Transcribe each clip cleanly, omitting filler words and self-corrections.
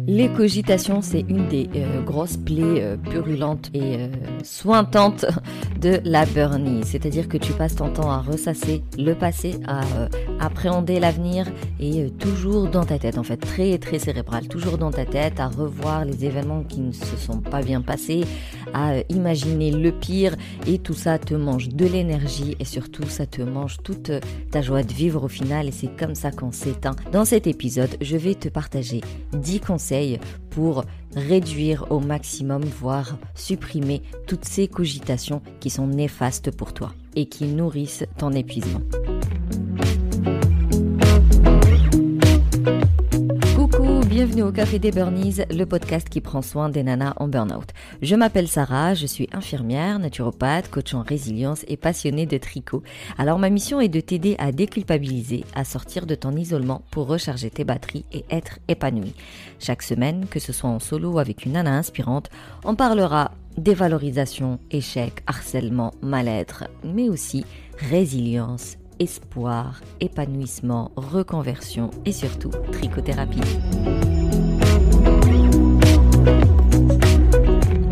Les cogitations, c'est une des grosses plaies purulentes et sointantes de la burn-out. C'est-à-dire que tu passes ton temps à ressasser le passé, à appréhender l'avenir et toujours dans ta tête, en fait, très très cérébral, toujours dans ta tête, à revoir les événements qui ne se sont pas bien passés, à imaginer le pire, et tout ça te mange de l'énergie et surtout ça te mange toute ta joie de vivre au final, et c'est comme ça qu'on s'éteint. Dans cet épisode, je vais te partager 10 conseils pour réduire au maximum, voire supprimer toutes ces cogitations qui sont néfastes pour toi et qui nourrissent ton épuisement. Bienvenue au Café des Burnies, le podcast qui prend soin des nanas en burn-out. Je m'appelle Sarah, je suis infirmière, naturopathe, coach en résilience et passionnée de tricot. Alors ma mission est de t'aider à déculpabiliser, à sortir de ton isolement pour recharger tes batteries et être épanouie. Chaque semaine, que ce soit en solo ou avec une nana inspirante, on parlera dévalorisation, échec, harcèlement, mal-être, mais aussi résilience, espoir, épanouissement, reconversion et surtout trichothérapie.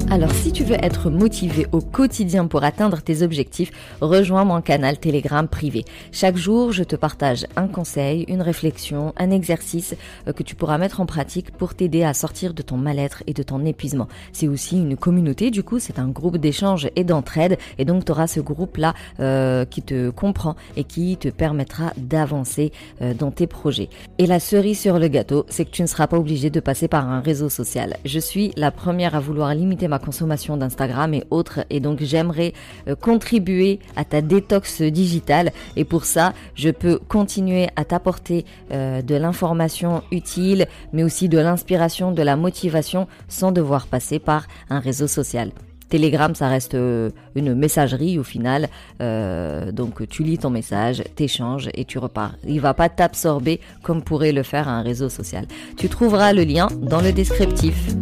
Alors si tu veux être motivé au quotidien pour atteindre tes objectifs, rejoins mon canal Telegram privé. Chaque jour, je te partage un conseil, une réflexion, un exercice que tu pourras mettre en pratique pour t'aider à sortir de ton mal-être et de ton épuisement. C'est aussi une communauté, du coup, c'est un groupe d'échange et d'entraide, et donc tu auras ce groupe-là qui te comprend et qui te permettra d'avancer dans tes projets. Et la cerise sur le gâteau, c'est que tu ne seras pas obligé de passer par un réseau social. Je suis la première à vouloir limiter ma consommation d'Instagram et autres, et donc j'aimerais contribuer à ta détox digitale, et pour ça je peux continuer à t'apporter de l'information utile, mais aussi de l'inspiration, de la motivation, sans devoir passer par un réseau social. Telegram, ça reste une messagerie au final, donc tu lis ton message, t'échanges et tu repars. Il va pas t'absorber comme pourrait le faire un réseau social. Tu trouveras le lien dans le descriptif.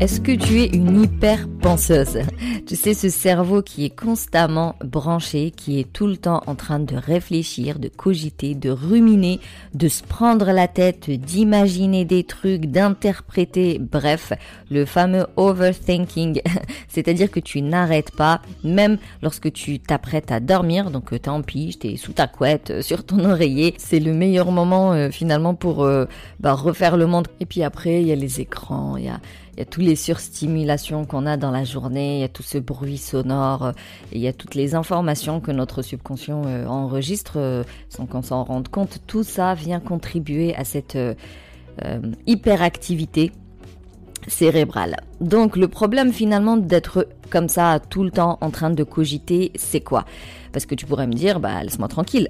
Est-ce que tu es une hyper penseuse ? Tu sais, ce cerveau qui est constamment branché, qui est tout le temps en train de réfléchir, de cogiter, de ruminer, de se prendre la tête, d'imaginer des trucs, d'interpréter, bref, le fameux overthinking. C'est-à-dire que tu n'arrêtes pas, même lorsque tu t'apprêtes à dormir, donc t'es en pige, t'es sous ta couette, sur ton oreiller. C'est le meilleur moment finalement pour refaire le monde. Et puis après, il y a les écrans, il y a toutes les surstimulations qu'on a dans la journée, il y a tout ce bruit sonore, il y a toutes les informations que notre subconscient enregistre sans qu'on s'en rende compte. Tout ça vient contribuer à cette hyperactivité cérébrale. Donc le problème finalement d'être comme ça tout le temps en train de cogiter, c'est quoi ? Parce que tu pourrais me dire, laisse-moi tranquille.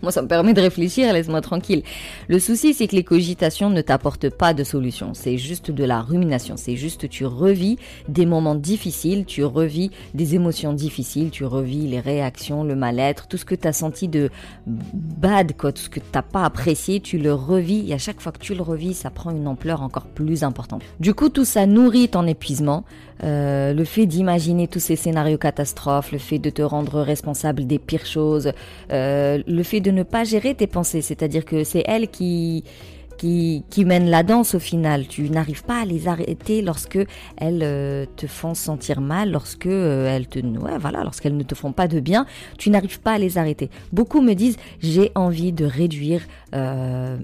Moi, ça me permet de réfléchir, laisse-moi tranquille. Le souci, c'est que les cogitations ne t'apportent pas de solution. C'est juste de la rumination. C'est juste, tu revis des moments difficiles, tu revis des émotions difficiles, tu revis les réactions, le mal-être, tout ce que tu as senti de bad, tout ce que tu n'as pas apprécié, tu le revis. Et à chaque fois que tu le revis, ça prend une ampleur encore plus importante. Du coup, tout ça nourrit ton épuisement. Le fait d'imaginer tous ces scénarios catastrophes, le fait de te rendre responsable des pires choses, le fait de ne pas gérer tes pensées, c'est-à-dire que c'est elles qui mènent la danse au final. Tu n'arrives pas à les arrêter lorsque elles te font sentir mal, lorsqu'elles ne te font pas de bien, tu n'arrives pas à les arrêter. Beaucoup me disent, j'ai envie de réduire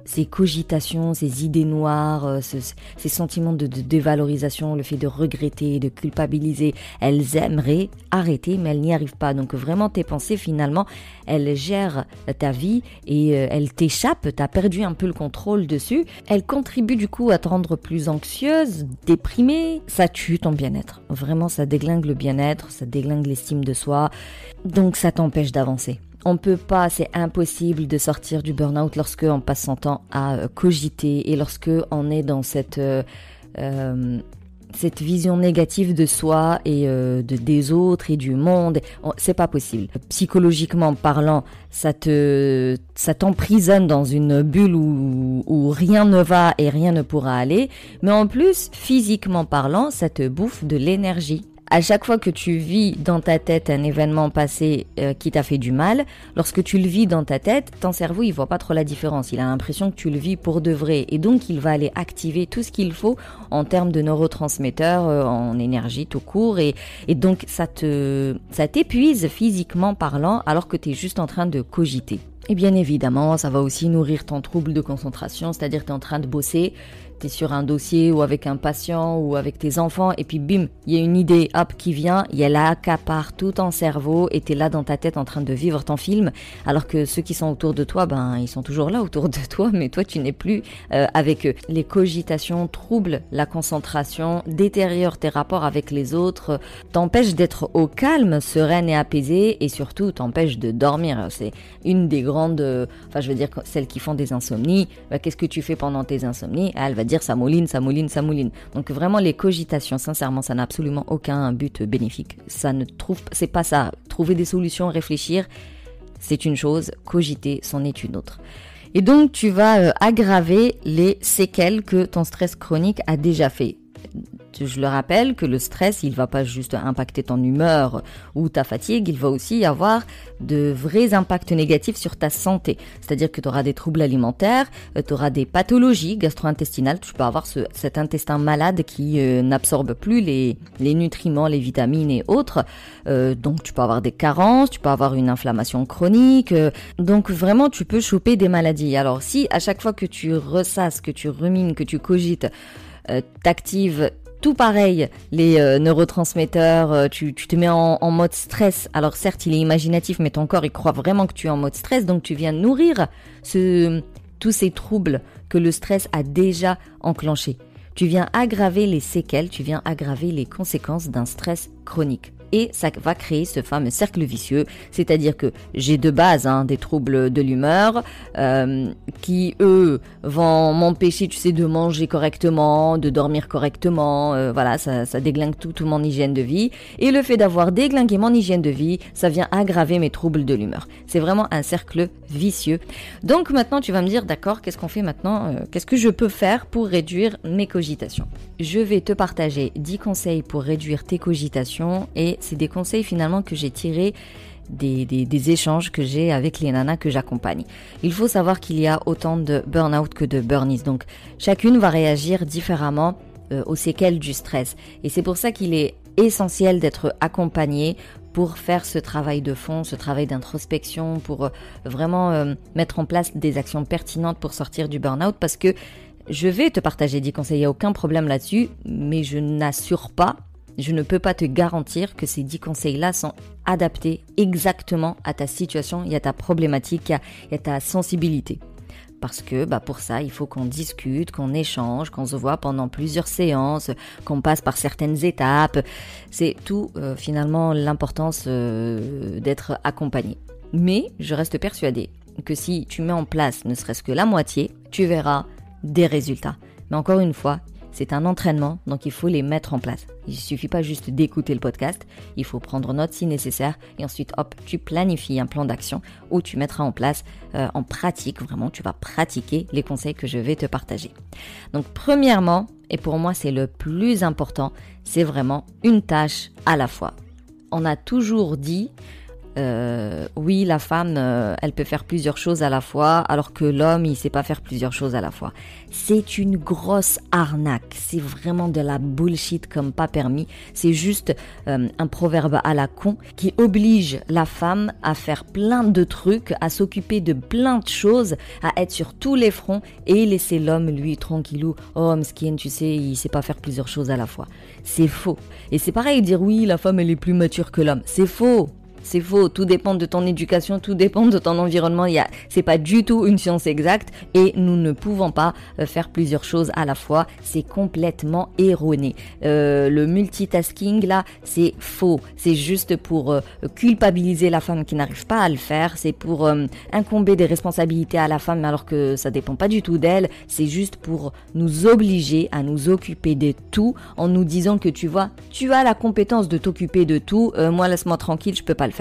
ces cogitations, ces idées noires, ces sentiments de dévalorisation, le fait de regretter, de culpabiliser. Elles aimeraient arrêter, mais elles n'y arrivent pas. Donc vraiment, tes pensées, finalement, elles gèrent ta vie et elles t'échappent. Tu as perdu un peu le contrôle dessus. Elles contribuent du coup à te rendre plus anxieuse, déprimée. Ça tue ton bien-être. Vraiment, ça déglingue le bien-être, ça déglingue l'estime de soi. Donc ça t'empêche d'avancer. On peut pas, c'est impossible de sortir du burn-out lorsque on passe son temps à cogiter et lorsque on est dans cette vision négative de soi et des autres et du monde. C'est pas possible. Psychologiquement parlant, ça t'emprisonne dans une bulle où rien ne va et rien ne pourra aller. Mais en plus, physiquement parlant, ça te bouffe de l'énergie. À chaque fois que tu vis dans ta tête un événement passé qui t'a fait du mal, lorsque tu le vis dans ta tête, ton cerveau il voit pas trop la différence. Il a l'impression que tu le vis pour de vrai et donc il va aller activer tout ce qu'il faut en termes de neurotransmetteurs, en énergie tout court et donc ça t'épuise physiquement parlant alors que tu es juste en train de cogiter. Et bien évidemment, ça va aussi nourrir ton trouble de concentration, c'est-à-dire que tu es en train de bosser, tu es sur un dossier ou avec un patient ou avec tes enfants et puis bim, il y a une idée hop qui vient, et elle accapare tout ton cerveau et tu es là dans ta tête en train de vivre ton film alors que ceux qui sont autour de toi, ils sont toujours là autour de toi mais toi tu n'es plus avec eux. Les cogitations troublent la concentration, détériorent tes rapports avec les autres, t'empêchent d'être au calme, sereine et apaisée et surtout t'empêchent de dormir. C'est une des grandes, celles qui font des insomnies, qu'est-ce que tu fais pendant tes insomnies? Elle va dire ça mouline. Donc vraiment les cogitations, sincèrement, ça n'a absolument aucun but bénéfique. C'est pas ça. Trouver des solutions, réfléchir, c'est une chose, cogiter, c'en est une autre. Et donc tu vas aggraver les séquelles que ton stress chronique a déjà fait. Je le rappelle que le stress, il va pas juste impacter ton humeur ou ta fatigue, il va aussi avoir de vrais impacts négatifs sur ta santé. C'est-à-dire que tu auras des troubles alimentaires, tu auras des pathologies gastro-intestinales, tu peux avoir cet intestin malade qui n'absorbe plus les nutriments, les vitamines et autres. Donc tu peux avoir des carences, tu peux avoir une inflammation chronique. Donc vraiment, tu peux choper des maladies. Alors si à chaque fois que tu ressasses, que tu rumines, que tu cogites, t'actives tout pareil, les neurotransmetteurs, tu te mets en mode stress. Alors certes, il est imaginatif, mais ton corps, il croit vraiment que tu es en mode stress. Donc tu viens nourrir tous ces troubles que le stress a déjà enclenchés. Tu viens aggraver les séquelles, tu viens aggraver les conséquences d'un stress chronique. Et ça va créer ce fameux cercle vicieux, c'est-à-dire que j'ai de base des troubles de l'humeur qui, eux, vont m'empêcher, de manger correctement, de dormir correctement, ça déglingue tout mon hygiène de vie. Et le fait d'avoir déglingué mon hygiène de vie, ça vient aggraver mes troubles de l'humeur. C'est vraiment un cercle vicieux. Donc maintenant, tu vas me dire, d'accord, qu'est-ce qu'on fait maintenant? Qu'est-ce que je peux faire pour réduire mes cogitations? Je vais te partager 10 conseils pour réduire tes cogitations et c'est des conseils finalement que j'ai tirés des échanges que j'ai avec les nanas que j'accompagne. Il faut savoir qu'il y a autant de burn-out que de burn-in. Donc chacune va réagir différemment aux séquelles du stress. Et c'est pour ça qu'il est essentiel d'être accompagnée pour faire ce travail de fond, ce travail d'introspection, pour vraiment mettre en place des actions pertinentes pour sortir du burn-out parce que je vais te partager 10 conseils, il n'y a aucun problème là-dessus, mais je ne peux pas te garantir que ces 10 conseils-là sont adaptés exactement à ta situation, il y a ta problématique, il y a ta sensibilité. Parce que pour ça, il faut qu'on discute, qu'on échange, qu'on se voit pendant plusieurs séances, qu'on passe par certaines étapes. C'est tout finalement l'importance d'être accompagné. Mais je reste persuadée que si tu mets en place ne serait-ce que la moitié, tu verras des résultats. Mais encore une fois, c'est un entraînement, donc il faut les mettre en place. Il ne suffit pas juste d'écouter le podcast, il faut prendre note si nécessaire et ensuite, tu planifies un plan d'action où tu mettras en place, en pratique, vraiment, tu vas pratiquer les conseils que je vais te partager. Donc premièrement, et pour moi c'est le plus important, c'est vraiment une tâche à la fois. On a toujours dit oui, la femme, elle peut faire plusieurs choses à la fois, alors que l'homme, il sait pas faire plusieurs choses à la fois. C'est une grosse arnaque. C'est vraiment de la bullshit comme pas permis. C'est juste un proverbe à la con qui oblige la femme à faire plein de trucs, à s'occuper de plein de choses, à être sur tous les fronts et laisser l'homme, lui, tranquillou. Oh, mskin, tu sais, il sait pas faire plusieurs choses à la fois. C'est faux. Et c'est pareil dire oui, la femme, elle est plus mature que l'homme. C'est faux. C'est faux, tout dépend de ton éducation, tout dépend de ton environnement. C'est pas du tout une science exacte et nous ne pouvons pas faire plusieurs choses à la fois. C'est complètement erroné. Le multitasking là, c'est faux. C'est juste pour culpabiliser la femme qui n'arrive pas à le faire. C'est pour incomber des responsabilités à la femme alors que ça dépend pas du tout d'elle. C'est juste pour nous obliger à nous occuper de tout en nous disant que tu vois, tu as la compétence de t'occuper de tout. Moi, laisse-moi tranquille, je peux pas le faire.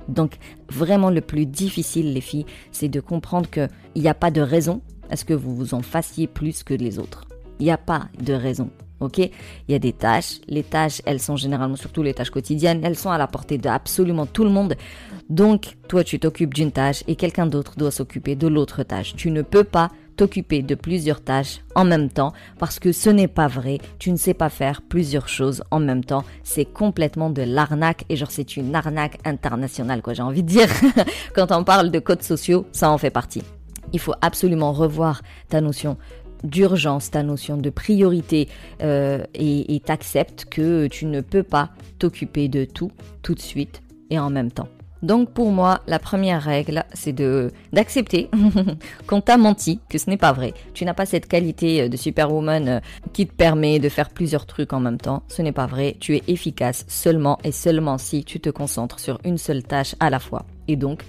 Donc vraiment le plus difficile les filles, c'est de comprendre qu'il n'y a pas de raison à ce que vous vous en fassiez plus que les autres. Il n'y a pas de raison. Ok, il y a des tâches. Les tâches, elles sont généralement, surtout les tâches quotidiennes, elles sont à la portée d'absolument tout le monde. Donc, toi, tu t'occupes d'une tâche et quelqu'un d'autre doit s'occuper de l'autre tâche. Tu ne peux pas t'occuper de plusieurs tâches en même temps parce que ce n'est pas vrai. Tu ne sais pas faire plusieurs choses en même temps. C'est complètement de l'arnaque et genre c'est une arnaque internationale quoi. J'ai envie de dire quand on parle de codes sociaux, ça en fait partie. Il faut absolument revoir ta notion d'urgence, ta notion de priorité et t'acceptes que tu ne peux pas t'occuper de tout de suite et en même temps. Donc pour moi, la première règle, c'est d'accepter qu'on t'a menti, que ce n'est pas vrai. Tu n'as pas cette qualité de superwoman qui te permet de faire plusieurs trucs en même temps. Ce n'est pas vrai. Tu es efficace seulement et seulement si tu te concentres sur une seule tâche à la fois. Et donc,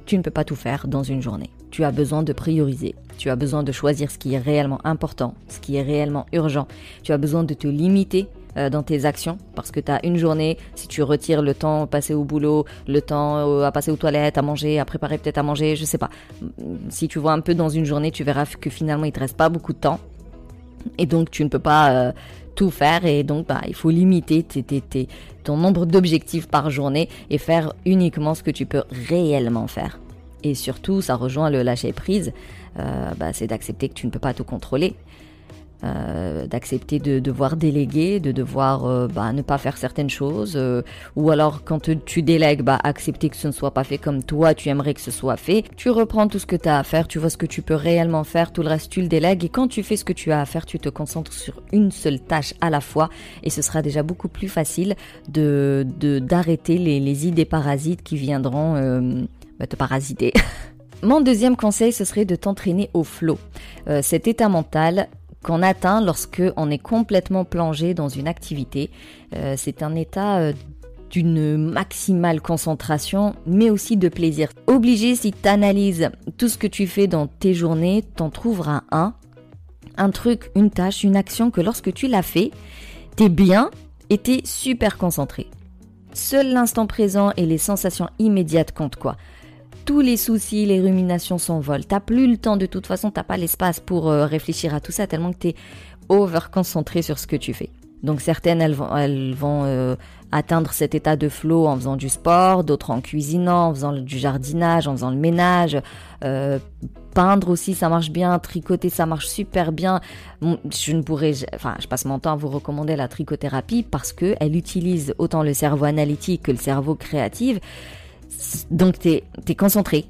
tu ne peux pas tout faire dans une journée. Tu as besoin de prioriser. Tu as besoin de choisir ce qui est réellement important, ce qui est réellement urgent. Tu as besoin de te limiter dans tes actions parce que tu as une journée, si tu retires le temps passé au boulot, le temps à passer aux toilettes, à manger, à préparer peut-être à manger, je sais pas. Si tu vois un peu dans une journée, tu verras que finalement il te reste pas beaucoup de temps et donc tu ne peux pas tout faire et donc il faut limiter ton nombre d'objectifs par journée et faire uniquement ce que tu peux réellement faire. Et surtout, ça rejoint le lâcher prise, c'est d'accepter que tu ne peux pas tout contrôler. D'accepter de devoir déléguer, de devoir ne pas faire certaines choses ou alors quand tu délègues, accepter que ce ne soit pas fait comme toi tu aimerais que ce soit fait. Tu reprends tout ce que tu as à faire, tu vois ce que tu peux réellement faire, tout le reste tu le délègues et quand tu fais ce que tu as à faire, tu te concentres sur une seule tâche à la fois et ce sera déjà beaucoup plus facile d'arrêter les idées parasites qui viendront te parasiter. Mon deuxième conseil, ce serait de t'entraîner au flow. Cet état mental qu'on atteint lorsque on est complètement plongé dans une activité. C'est un état d'une maximale concentration, mais aussi de plaisir. Obligé, si tu analyses tout ce que tu fais dans tes journées, t'en trouveras un truc, une tâche, une action que lorsque tu l'as fait, t'es bien et t'es super concentré. Seul l'instant présent et les sensations immédiates comptent quoi. Tous les soucis, les ruminations s'envolent. T'as plus le temps de toute façon, t'as pas l'espace pour réfléchir à tout ça tellement que t'es over-concentré sur ce que tu fais. Donc certaines, elles vont atteindre cet état de flow en faisant du sport, d'autres en cuisinant, en faisant du jardinage, en faisant le ménage. Peindre aussi, ça marche bien. Tricoter, ça marche super bien. Je passe mon temps à vous recommander la trichothérapie parce que elle utilise autant le cerveau analytique que le cerveau créatif. Donc t'es concentré,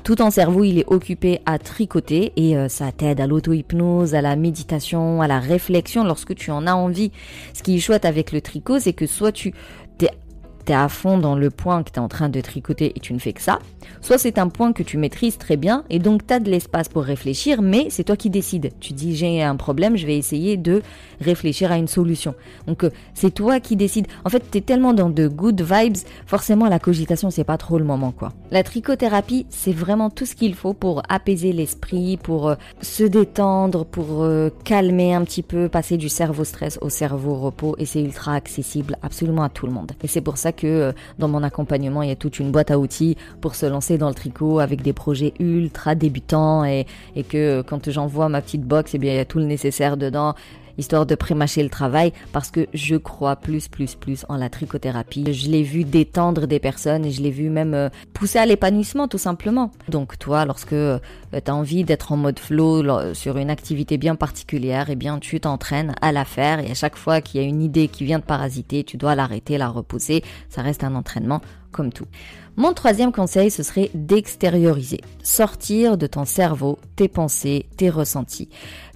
tout ton cerveau il est occupé à tricoter et ça t'aide à l'auto-hypnose, à la méditation, à la réflexion lorsque tu en as envie. Ce qui est chouette avec le tricot, c'est que soit t'es à fond dans le point que t'es en train de tricoter et tu ne fais que ça, soit c'est un point que tu maîtrises très bien et donc t'as de l'espace pour réfléchir, mais c'est toi qui décides. Tu dis j'ai un problème, je vais essayer de réfléchir à une solution. Donc c'est toi qui décides. En fait, t'es tellement dans de good vibes, forcément la cogitation c'est pas trop le moment quoi. La trichothérapie, c'est vraiment tout ce qu'il faut pour apaiser l'esprit, pour se détendre, pour calmer un petit peu, passer du cerveau stress au cerveau repos et c'est ultra accessible absolument à tout le monde. Et c'est pour ça que dans mon accompagnement, il y a toute une boîte à outils pour se lancer dans le tricot avec des projets ultra débutants et que quand j'envoie ma petite box, il y a tout le nécessaire dedans, histoire de prémâcher le travail parce que je crois plus en la trichothérapie. Je l'ai vu détendre des personnes et je l'ai vu même pousser à l'épanouissement tout simplement. Donc toi, lorsque tu as envie d'être en mode flow sur une activité bien particulière, tu t'entraînes à la faire et à chaque fois qu'il y a une idée qui vient te parasiter, tu dois l'arrêter, la repousser. Ça reste un entraînement comme tout. Mon troisième conseil, ce serait d'extérioriser. Sortir de ton cerveau tes pensées, tes ressentis.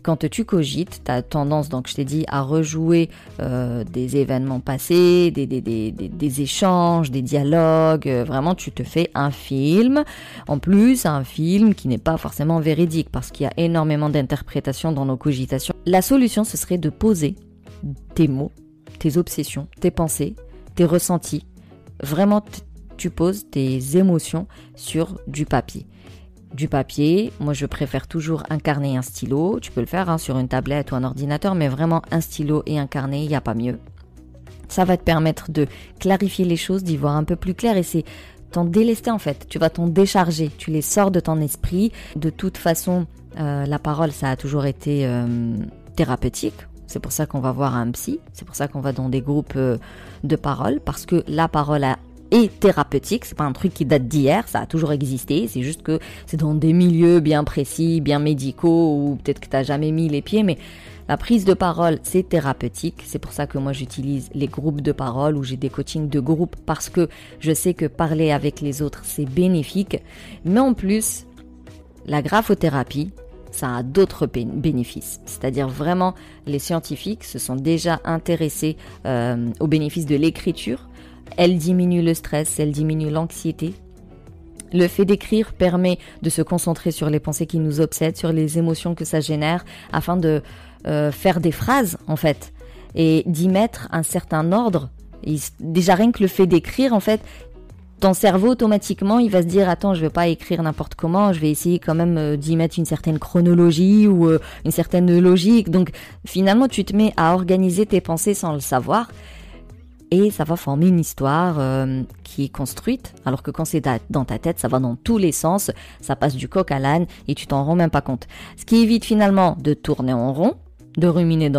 Quand tu cogites, tu as tendance, donc je t'ai dit, à rejouer des événements passés, des échanges, des dialogues. Vraiment, tu te fais un film. En plus, un film qui n'est pas forcément véridique parce qu'il y a énormément d'interprétations dans nos cogitations. La solution, ce serait de poser tes mots, tes obsessions, tes pensées, tes ressentis. Vraiment, tu poses tes émotions sur du papier. Du papier, moi je préfère toujours un carnet et un stylo. Tu peux le faire sur une tablette ou un ordinateur, mais vraiment un stylo et un carnet, il n'y a pas mieux. Ça va te permettre de clarifier les choses, d'y voir un peu plus clair et c'est t'en délester en fait. Tu vas t'en décharger, tu les sors de ton esprit. De toute façon, la parole, ça a toujours été thérapeutique. C'est pour ça qu'on va voir un psy, c'est pour ça qu'on va dans des groupes de parole, parce que la parole est thérapeutique, c'est pas un truc qui date d'hier, ça a toujours existé, c'est juste que c'est dans des milieux bien précis, bien médicaux, ou peut-être que tu n'as jamais mis les pieds, mais la prise de parole, c'est thérapeutique. C'est pour ça que moi, j'utilise les groupes de parole ou j'ai des coachings de groupe parce que je sais que parler avec les autres, c'est bénéfique. Mais en plus, la graphothérapie, ça a d'autres bénéfices. C'est-à-dire vraiment, les scientifiques se sont déjà intéressés aux bénéfices de l'écriture. Elle diminue le stress, elle diminue l'anxiété. Le fait d'écrire permet de se concentrer sur les pensées qui nous obsèdent, sur les émotions que ça génère, afin de faire des phrases, en fait, et d'y mettre un certain ordre. Et déjà, rien que le fait d'écrire, en fait, ton cerveau, automatiquement, il va se dire « Attends, je ne vais pas écrire n'importe comment, je vais essayer quand même d'y mettre une certaine chronologie ou une certaine logique. » Donc, finalement, tu te mets à organiser tes pensées sans le savoir. Et ça va former une histoire qui est construite, alors que quand c'est dans ta tête, ça va dans tous les sens, ça passe du coq à l'âne et tu t'en rends même pas compte. Ce qui évite finalement de tourner en rond, de ruminer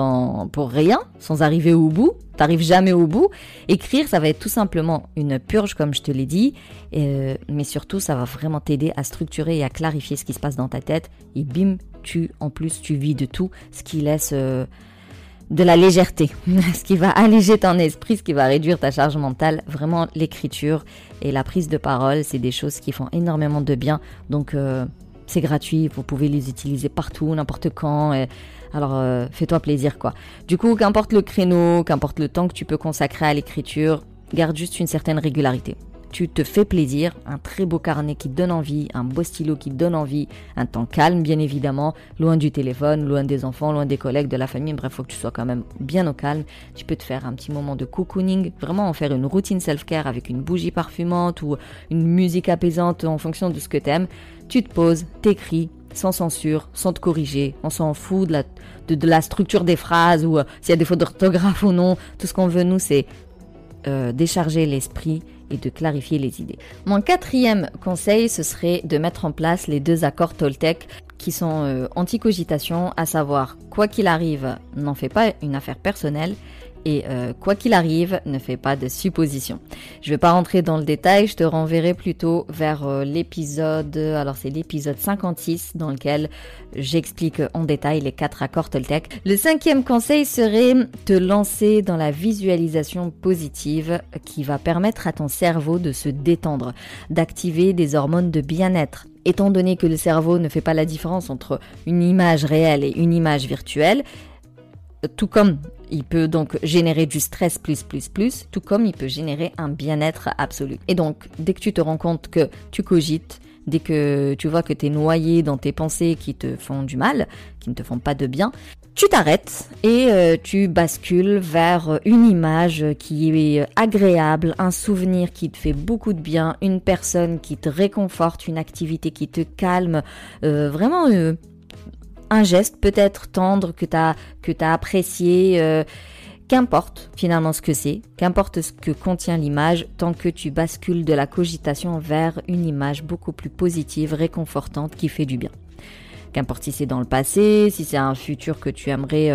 pour rien, sans arriver au bout, t'arrives jamais au bout. Écrire, ça va être tout simplement une purge, comme je te l'ai dit, mais surtout, ça va vraiment t'aider à structurer et à clarifier ce qui se passe dans ta tête. Et bim, en plus, tu vis de tout, ce qui laisse de la légèreté, ce qui va alléger ton esprit, ce qui va réduire ta charge mentale. Vraiment, l'écriture et la prise de parole, c'est des choses qui font énormément de bien. Donc, c'est gratuit, vous pouvez les utiliser partout, n'importe quand. Alors, fais-toi plaisir, quoi. Du coup, qu'importe le créneau, qu'importe le temps que tu peux consacrer à l'écriture, garde juste une certaine régularité. Tu te fais plaisir, un très beau carnet qui te donne envie, un beau stylo qui te donne envie, un temps calme bien évidemment, loin du téléphone, loin des enfants, loin des collègues, de la famille, bref, il faut que tu sois quand même bien au calme. Tu peux te faire un petit moment de cocooning, vraiment en faire une routine self-care avec une bougie parfumante ou une musique apaisante en fonction de ce que t'aimes. Tu te poses, t'écris, sans censure, sans te corriger, on s'en fout de la structure des phrases ou s'il y a des fautes d'orthographe ou non. Tout ce qu'on veut nous, c'est décharger l'esprit et de clarifier les idées. Mon 4e conseil, ce serait de mettre en place les 2 accords Toltec qui sont anti-cogitation, à savoir, quoi qu'il arrive, n'en fais pas une affaire personnelle et quoi qu'il arrive, ne fais pas de suppositions. Je ne vais pas rentrer dans le détail, je te renverrai plutôt vers l'épisode, alors c'est l'épisode 56 dans lequel j'explique en détail les 4 accords Toltec. Le 5e conseil serait te lancer dans la visualisation positive qui va permettre à ton cerveau de se détendre, d'activer des hormones de bien-être. Étant donné que le cerveau ne fait pas la différence entre une image réelle et une image virtuelle, tout comme il peut donc générer du stress plus, tout comme il peut générer un bien-être absolu. Et donc, dès que tu te rends compte que tu cogites, dès que tu vois que tu es noyé dans tes pensées qui te font du mal, qui ne te font pas de bien, tu t'arrêtes et tu bascules vers une image qui est agréable, un souvenir qui te fait beaucoup de bien, une personne qui te réconforte, une activité qui te calme, vraiment un geste peut-être tendre que t'as apprécié, qu'importe finalement ce que c'est, qu'importe ce que contient l'image, tant que tu bascules de la cogitation vers une image beaucoup plus positive, réconfortante, qui fait du bien. Qu'importe si c'est dans le passé, si c'est un futur que tu aimerais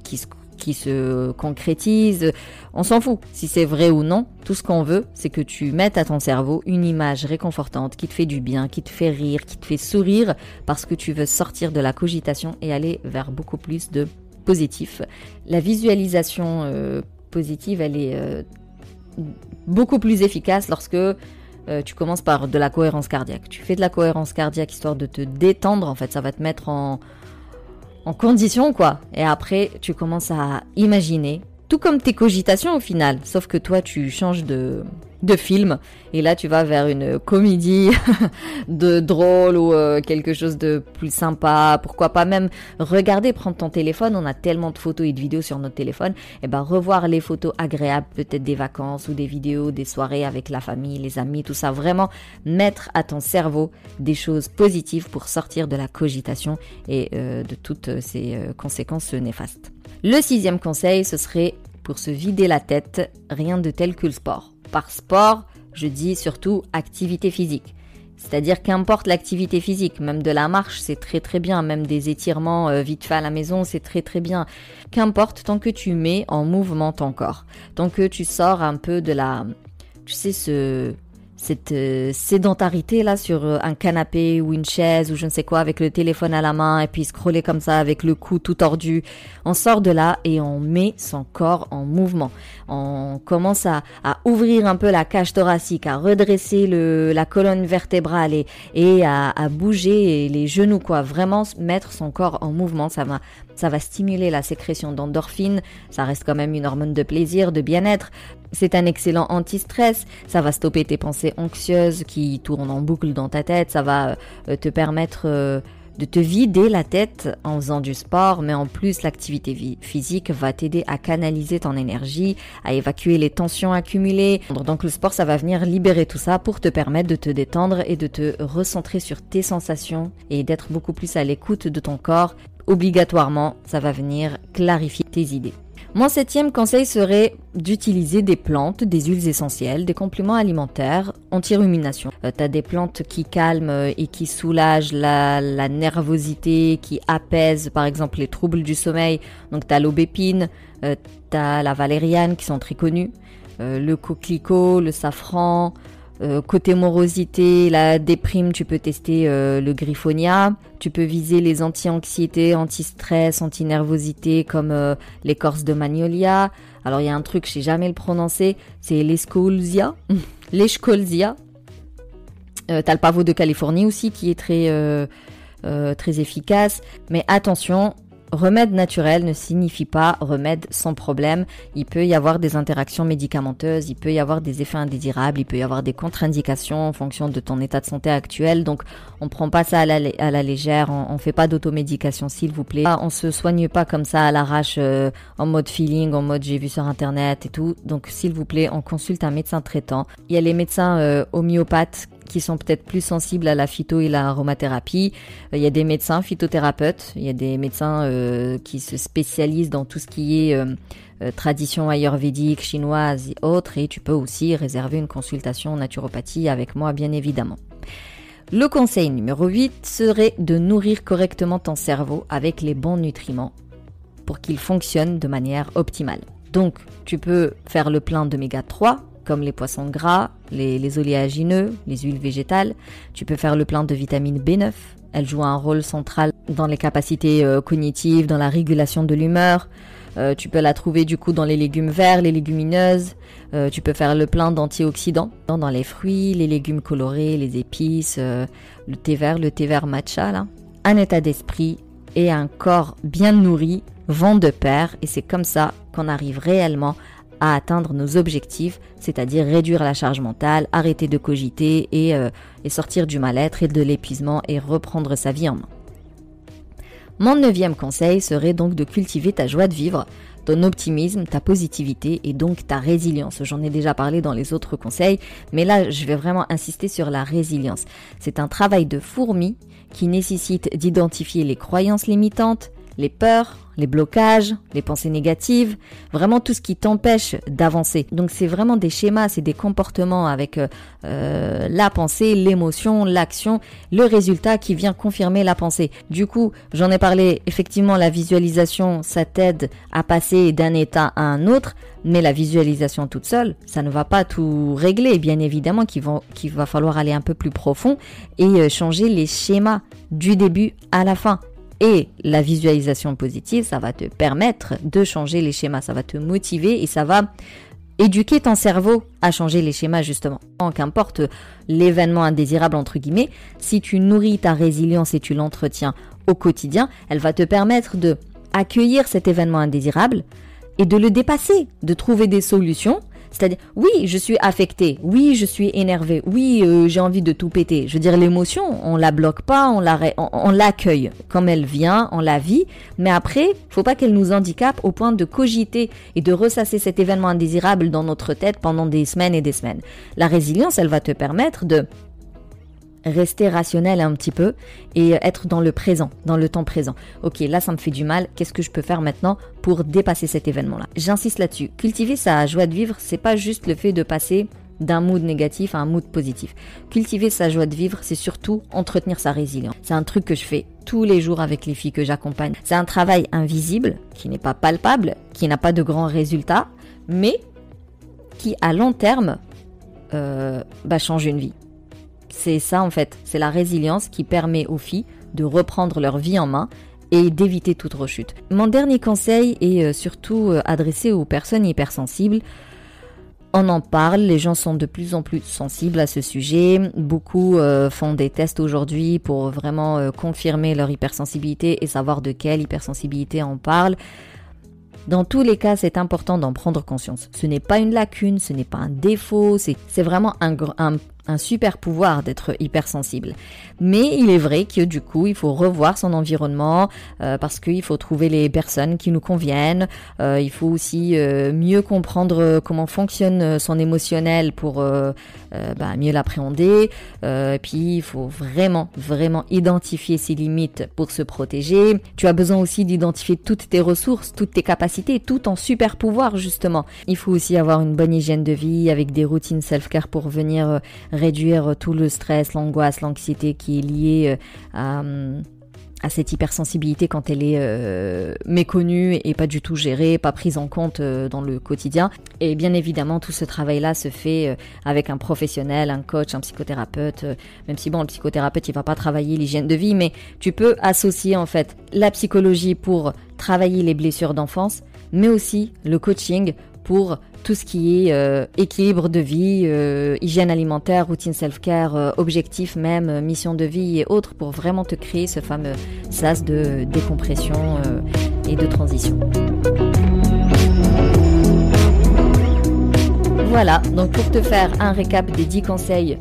qui se concrétise, on s'en fout. Si c'est vrai ou non, tout ce qu'on veut, c'est que tu mettes à ton cerveau une image réconfortante qui te fait du bien, qui te fait rire, qui te fait sourire, parce que tu veux sortir de la cogitation et aller vers beaucoup plus de positif. La visualisation positive, elle est beaucoup plus efficace lorsque tu commences par de la cohérence cardiaque. Tu fais de la cohérence cardiaque histoire de te détendre, en fait, ça va te mettre en condition, quoi. Et après, tu commences à imaginer, tout comme tes cogitations au final, sauf que toi, tu changes de film, et là, tu vas vers une comédie de drôle ou quelque chose de plus sympa. Pourquoi pas même regarder, prendre ton téléphone, on a tellement de photos et de vidéos sur notre téléphone, et ben revoir les photos agréables, peut-être des vacances ou des vidéos, des soirées avec la famille, les amis, tout ça, vraiment mettre à ton cerveau des choses positives pour sortir de la cogitation et de toutes ces conséquences néfastes. Le 6e conseil, ce serait pour se vider la tête, rien de tel que le sport. Par sport, je dis surtout activité physique. C'est-à-dire qu'importe l'activité physique, même de la marche, c'est très très bien, même des étirements vite fait à la maison, c'est très très bien. Qu'importe, tant que tu mets en mouvement ton corps, tant que tu sors un peu de la, tu sais, cette sédentarité là sur un canapé ou une chaise ou je ne sais quoi avec le téléphone à la main et puis scroller comme ça avec le cou tout tordu. On sort de là et on met son corps en mouvement. On commence à ouvrir un peu la cage thoracique, à redresser la colonne vertébrale et à bouger les genoux quoi. Vraiment mettre son corps en mouvement, ça va stimuler la sécrétion d'endorphines. Ça reste quand même une hormone de plaisir, de bien-être. C'est un excellent anti-stress, ça va stopper tes pensées anxieuses qui tournent en boucle dans ta tête, ça va te permettre de te vider la tête en faisant du sport, mais en plus l'activité physique va t'aider à canaliser ton énergie, à évacuer les tensions accumulées. Donc le sport, ça va venir libérer tout ça pour te permettre de te détendre et de te recentrer sur tes sensations et d'être beaucoup plus à l'écoute de ton corps. Obligatoirement, ça va venir clarifier tes idées. Mon 7e conseil serait d'utiliser des plantes, des huiles essentielles, des compléments alimentaires anti-rumination. Tu as des plantes qui calment et qui soulagent la nervosité, qui apaisent par exemple les troubles du sommeil. Donc tu as l'aubépine, tu as la valériane qui sont très connues, le coquelicot, le safran. Côté morosité, la déprime, tu peux tester le griffonia. Tu peux viser les anti-anxiété, anti-stress, anti-nervosité comme l'écorce de magnolia. Alors il y a un truc, je sais jamais le prononcer, c'est l'escolzia. L'escolzia. T'as le pavot de Californie aussi qui est très efficace. Mais attention, remède naturel ne signifie pas remède sans problème. Il peut y avoir des interactions médicamenteuses, il peut y avoir des effets indésirables, il peut y avoir des contre-indications en fonction de ton état de santé actuel. Donc, on ne prend pas ça à la légère, on ne fait pas d'automédication, s'il vous plaît. On ne se soigne pas comme ça à l'arrache, en mode feeling, en mode j'ai vu sur Internet et tout. Donc, s'il vous plaît, on consulte un médecin traitant. Il y a les médecins homéopathes qui sont peut-être plus sensibles à la phyto et la aromathérapie. Il y a des médecins phytothérapeutes, il y a des médecins qui se spécialisent dans tout ce qui est tradition ayurvédique, chinoise et autres, et tu peux aussi réserver une consultation en naturopathie avec moi, bien évidemment. Le conseil numéro 8 serait de nourrir correctement ton cerveau avec les bons nutriments pour qu'il fonctionne de manière optimale. Donc, tu peux faire le plein d'oméga 3, comme les poissons gras, les oléagineux, les huiles végétales. Tu peux faire le plein de vitamine B9. Elle joue un rôle central dans les capacités cognitives, dans la régulation de l'humeur. Tu peux la trouver du coup dans les légumes verts, les légumineuses. Tu peux faire le plein d'antioxydants dans les fruits, les légumes colorés, les épices, le thé vert matcha là. Un état d'esprit et un corps bien nourri vont de pair et c'est comme ça qu'on arrive réellement à atteindre nos objectifs, c'est-à-dire réduire la charge mentale, arrêter de cogiter et sortir du mal-être et de l'épuisement et reprendre sa vie en main. Mon 9e conseil serait donc de cultiver ta joie de vivre, ton optimisme, ta positivité et donc ta résilience. J'en ai déjà parlé dans les autres conseils, mais là je vais vraiment insister sur la résilience. C'est un travail de fourmi qui nécessite d'identifier les croyances limitantes, les peurs, les blocages, les pensées négatives, vraiment tout ce qui t'empêche d'avancer. Donc c'est vraiment des schémas, c'est des comportements avec la pensée, l'émotion, l'action, le résultat qui vient confirmer la pensée. Du coup, j'en ai parlé, effectivement la visualisation, ça t'aide à passer d'un état à un autre, mais la visualisation toute seule, ça ne va pas tout régler. Bien évidemment qu'il va falloir aller un peu plus profond et changer les schémas du début à la fin. Et la visualisation positive, ça va te permettre de changer les schémas, ça va te motiver et ça va éduquer ton cerveau à changer les schémas justement. Qu'importe l'événement indésirable entre guillemets, si tu nourris ta résilience et tu l'entretiens au quotidien, elle va te permettre de accueillir cet événement indésirable et de le dépasser, de trouver des solutions. C'est-à-dire, oui, je suis affectée, oui, je suis énervée, oui, j'ai envie de tout péter. Je veux dire, l'émotion, on la bloque pas, on l'accueille comme elle vient, on la vit, mais après, faut pas qu'elle nous handicape au point de cogiter et de ressasser cet événement indésirable dans notre tête pendant des semaines et des semaines. La résilience, elle va te permettre de rester rationnel un petit peu et être dans le présent, dans le temps présent. Ok, là ça me fait du mal, qu'est-ce que je peux faire maintenant pour dépasser cet événement-là? J'insiste là-dessus. Cultiver sa joie de vivre, c'est pas juste le fait de passer d'un mood négatif à un mood positif. Cultiver sa joie de vivre, c'est surtout entretenir sa résilience. C'est un truc que je fais tous les jours avec les filles que j'accompagne. C'est un travail invisible, qui n'est pas palpable, qui n'a pas de grands résultats, mais qui à long terme change une vie. C'est ça en fait, c'est la résilience qui permet aux filles de reprendre leur vie en main et d'éviter toute rechute. Mon dernier conseil est surtout adressé aux personnes hypersensibles. On en parle, les gens sont de plus en plus sensibles à ce sujet. Beaucoup font des tests aujourd'hui pour vraiment confirmer leur hypersensibilité et savoir de quelle hypersensibilité on parle. Dans tous les cas, c'est important d'en prendre conscience. Ce n'est pas une lacune, ce n'est pas un défaut, c'est vraiment un super pouvoir d'être hypersensible. Mais il est vrai que du coup, il faut revoir son environnement parce qu'il faut trouver les personnes qui nous conviennent. Il faut aussi mieux comprendre comment fonctionne son émotionnel pour mieux l'appréhender. Et puis, il faut vraiment identifier ses limites pour se protéger. Tu as besoin aussi d'identifier toutes tes ressources, toutes tes capacités, tout en super pouvoir justement. Il faut aussi avoir une bonne hygiène de vie avec des routines self-care pour venir réduire tout le stress, l'angoisse, l'anxiété qui est liée à cette hypersensibilité quand elle est méconnue et pas du tout gérée, pas prise en compte dans le quotidien. Et bien évidemment, tout ce travail-là se fait avec un professionnel, un coach, un psychothérapeute, même si le psychothérapeute, il va pas travailler l'hygiène de vie, mais tu peux associer en fait la psychologie pour travailler les blessures d'enfance, mais aussi le coaching pour tout ce qui est équilibre de vie, hygiène alimentaire, routine self-care, objectif même, mission de vie et autres pour vraiment te créer ce fameux sas de décompression et de transition. Voilà, donc pour te faire un récap des 10 conseils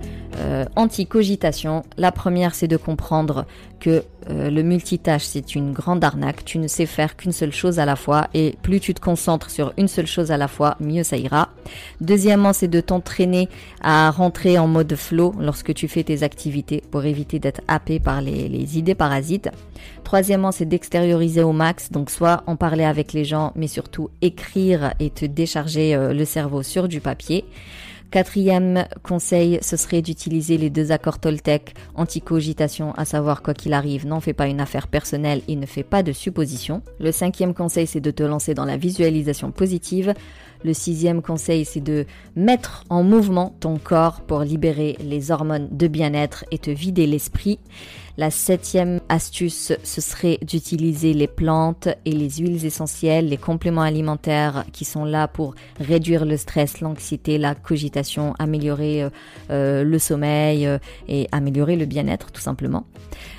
anti-cogitation, la première c'est de comprendre que le multitâche c'est une grande arnaque, tu ne sais faire qu'une seule chose à la fois et plus tu te concentres sur une seule chose à la fois, mieux ça ira. Deuxièmement, c'est de t'entraîner à rentrer en mode flow lorsque tu fais tes activités pour éviter d'être happé par les idées parasites. Troisièmement, c'est d'extérioriser au max, donc soit en parler avec les gens mais surtout écrire et te décharger le cerveau sur du papier. Quatrième conseil, ce serait d'utiliser les 2 accords Toltec anti-cogitation, à savoir quoi qu'il arrive, n'en fais pas une affaire personnelle et ne fais pas de suppositions. Le 5e conseil, c'est de te lancer dans la visualisation positive. Le 6e conseil, c'est de mettre en mouvement ton corps pour libérer les hormones de bien-être et te vider l'esprit. La 7e astuce, ce serait d'utiliser les plantes et les huiles essentielles, les compléments alimentaires qui sont là pour réduire le stress, l'anxiété, la cogitation, améliorer le sommeil et améliorer le bien-être tout simplement.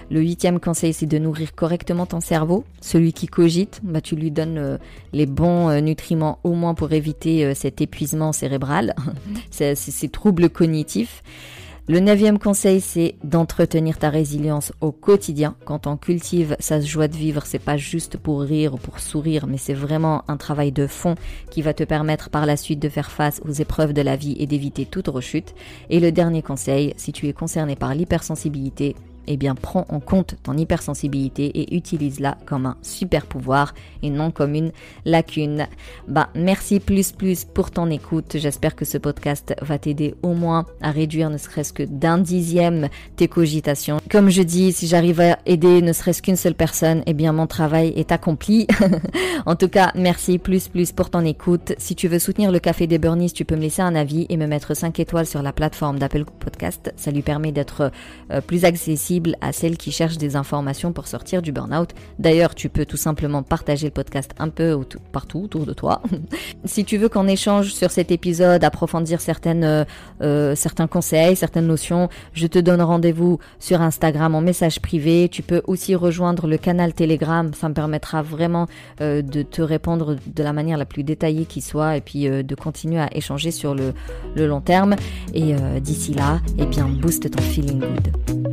Le 8e conseil, c'est de nourrir correctement ton cerveau. Celui qui cogite, tu lui donnes les bons nutriments au moins pour éviter cet épuisement cérébral, ces troubles cognitifs. Le 9e conseil, c'est d'entretenir ta résilience au quotidien. Quand on cultive sa joie de vivre, c'est pas juste pour rire ou pour sourire, mais c'est vraiment un travail de fond qui va te permettre par la suite de faire face aux épreuves de la vie et d'éviter toute rechute. Et le dernier conseil, si tu es concerné par l'hypersensibilité, eh bien prends en compte ton hypersensibilité et utilise-la comme un super pouvoir et non comme une lacune. Merci plus pour ton écoute. J'espère que ce podcast va t'aider au moins à réduire ne serait-ce que d'1/10 tes cogitations. Comme je dis, si j'arrive à aider ne serait-ce qu'une seule personne, eh bien mon travail est accompli. En tout cas, merci plus pour ton écoute. Si tu veux soutenir le Café des Burnies, tu peux me laisser un avis et me mettre 5 étoiles sur la plateforme d'Apple Podcast. Ça lui permet d'être plus accessible à celles qui cherchent des informations pour sortir du burn-out. D'ailleurs, tu peux tout simplement partager le podcast un peu partout autour de toi. Si tu veux qu'on échange sur cet épisode, approfondir certains conseils, certaines notions, je te donne rendez-vous sur Instagram en message privé. Tu peux aussi rejoindre le canal Telegram. Ça me permettra vraiment de te répondre de la manière la plus détaillée qui soit et puis de continuer à échanger sur le long terme. Et d'ici là, booste ton feeling good.